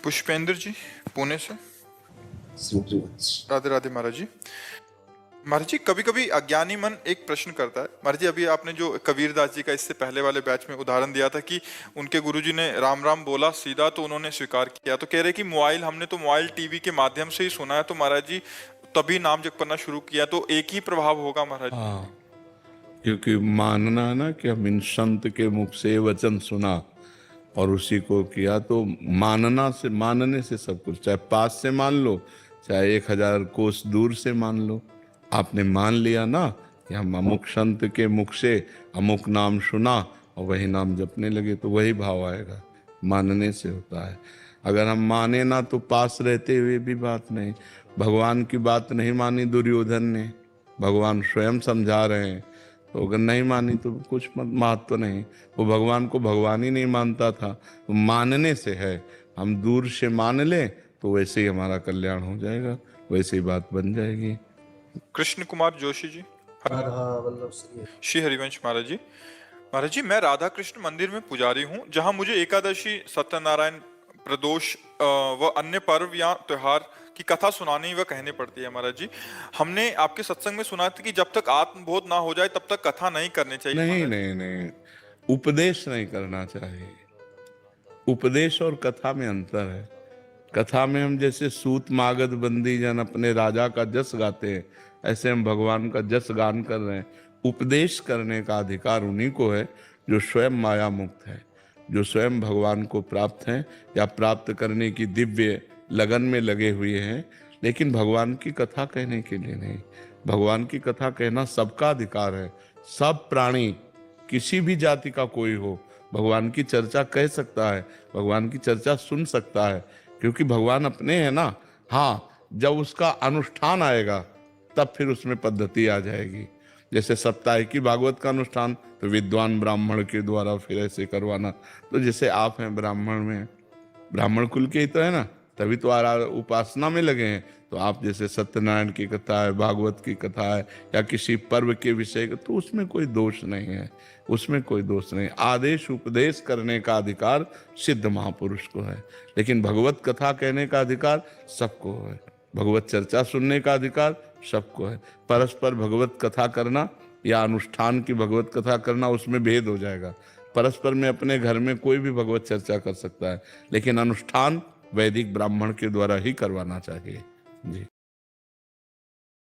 पुष्पेंद्र जी पुणे से। सूर्यवंश। राधे राधे महाराज जी। महाराज जी, कभी कभी अज्ञानी मन एक प्रश्न करता है। महाराज जी, अभी आपने जो कबीरदास जी का इससे पहले वाले बैच में उदाहरण दिया था कि उनके गुरुजी ने राम राम बोला सीधा तो उन्होंने स्वीकार किया, तो कह रहे कि मोबाइल, हमने तो मोबाइल टीवी के माध्यम से ही सुना है, तो महाराज जी तभी नाम जप करना शुरू किया, तो एक ही प्रभाव होगा महाराज जी? हाँ, क्योंकि मानना ना कि हम इन संत के मुख से वचन सुना और उसी को किया, तो मानने से सब कुछ, चाहे पास से मान लो चाहे 1000 कोस दूर से मान लो, आपने मान लिया ना कि हम अमुक संत के मुख से अमुक नाम सुना और वही नाम जपने लगे, तो वही भाव आएगा। मानने से होता है। अगर हम माने ना तो पास रहते हुए भी बात नहीं। भगवान की बात नहीं मानी दुर्योधन ने, भगवान स्वयं समझा रहे हैं, तो अगर नहीं मानी तो कुछ महत्व तो नहीं। वो भगवान को भगवान ही नहीं मानता था। तो मानने से है, हम दूर से मान लें तो वैसे ही हमारा कल्याण हो जाएगा, वैसे ही बात बन जाएगी। कृष्ण कुमार जोशी जी। राधा वल्लभ श्री हरिवंश महाराज जी। महाराज जी, मैं राधा कृष्ण मंदिर में पुजारी हूँ, जहाँ मुझे एकादशी, सत्यनारायण, प्रदोष व अन्य पर्व या त्योहार की कथा सुनानी व कहनी पड़ती है। महाराज जी, हमने आपके सत्संग में सुना था कि जब तक आत्मबोध ना हो जाए तब तक कथा नहीं करनी चाहिए। नहीं नहीं नहीं, उपदेश नहीं करना चाहिए। उपदेश और कथा में अंतर है। कथा में हम जैसे सूत मागध बंदी जन अपने राजा का जस गाते हैं, ऐसे हम भगवान का जस गान कर रहे हैं। उपदेश करने का अधिकार उन्हीं को है जो स्वयं माया मुक्त है, जो स्वयं भगवान को प्राप्त हैं या प्राप्त करने की दिव्य लगन में लगे हुए हैं, लेकिन भगवान की कथा कहने के लिए नहीं। भगवान की कथा कहना सबका अधिकार है। सब प्राणी, किसी भी जाति का कोई हो, भगवान की चर्चा कह सकता है, भगवान की चर्चा सुन सकता है, क्योंकि भगवान अपने हैं ना। हाँ, जब उसका अनुष्ठान आएगा तब फिर उसमें पद्धति आ जाएगी। जैसे साप्ताहिक की भागवत का अनुष्ठान तो विद्वान ब्राह्मण के द्वारा फिर ऐसे करवाना। तो जैसे आप हैं ब्राह्मण में, ब्राह्मण कुल के ही तो है ना, तभी तो उपासना में लगे हैं। तो आप जैसे सत्यनारायण की कथा है, भागवत की कथा है, या किसी पर्व के विषय का, तो उसमें कोई दोष नहीं है, उसमें कोई दोष नहीं। आदेश उपदेश करने का अधिकार सिद्ध महापुरुष को है, लेकिन भगवत कथा कहने का अधिकार सबको है। भगवत चर्चा सुनने का अधिकार सबको है। परस्पर भगवत कथा करना या अनुष्ठान की भगवत कथा करना, उसमें भेद हो जाएगा। परस्पर में अपने घर में कोई भी भगवत चर्चा कर सकता है, लेकिन अनुष्ठान वैदिक ब्राह्मण के द्वारा ही करवाना चाहिए। जी।